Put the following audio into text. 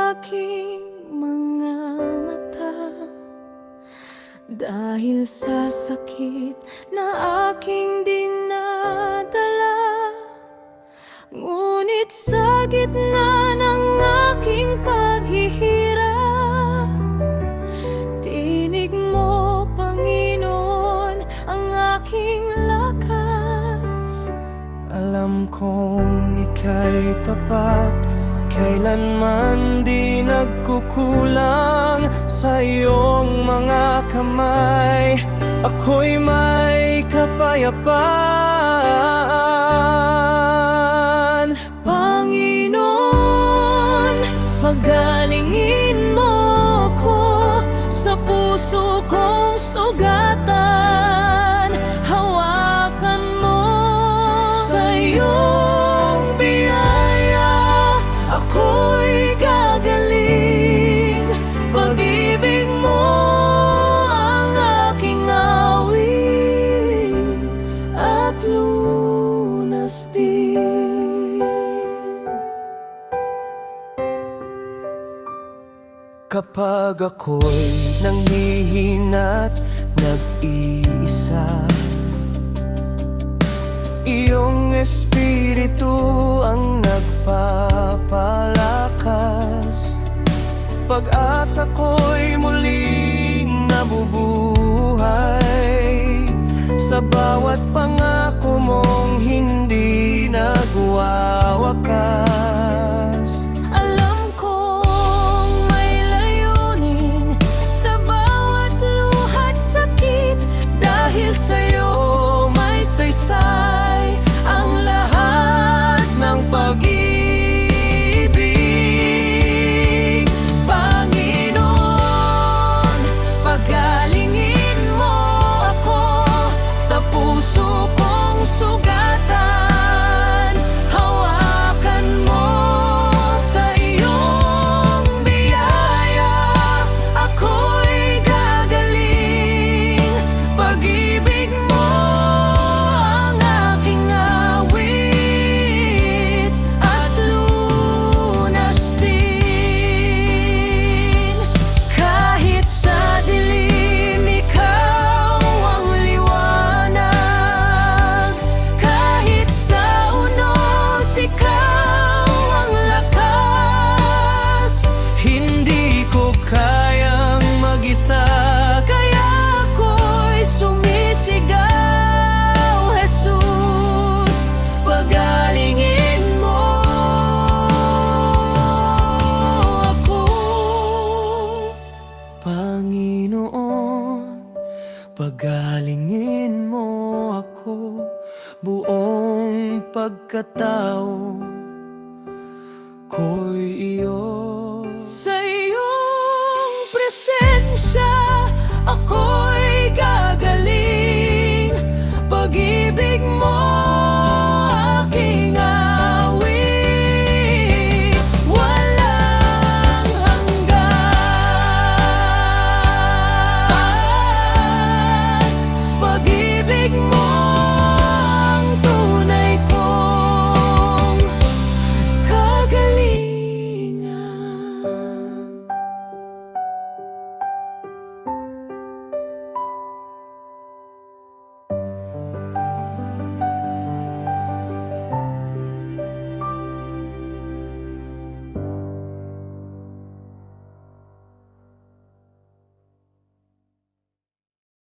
aking mga mata dahil sa sakit na aking dinadala. Ngunit sa gitna ng aking paghihirap, tinig mo, Panginoon, ang aking lakas. Alam kong ika'y tapat, kailanman di nagkukulang. Sa iyong mga kamay, ako'y may kapayapaan. Panginoon, pagalingin mo ko sa puso kong sugatan. Hawakan mo sa iyong biyaya, ako'y gagaling. Pag-ibig mo ang aking awit at lunas din. Kapag ako'y nanghihina't nag-iisa, iyong espiritu ang nagpapalakas. Pag-asa ko'y muling nabubuhay sa bawat pangako mong hindi nagwawakas. Alam kong may layunin sa bawat luha't sakit, dahil sa'yo may saysay ang lahat ng pag-ibig. Panginoon, pagalingin mo ako sa puso kong sugatan. Hawakan mo sa iyong biyaya, ako'y gagaling. Pag-ibig mo ang aking awit at lunas din. Kahit sa dilim, ikaw ang liwanag. Kahit sa unos, ikaw ang lakas. Hindi ko kayang mag-isa, Kaya ako'y sumisigaw, Jesus, pagalingin mo ako. Panginoon, pagalingin mo ako. Buong pagkatao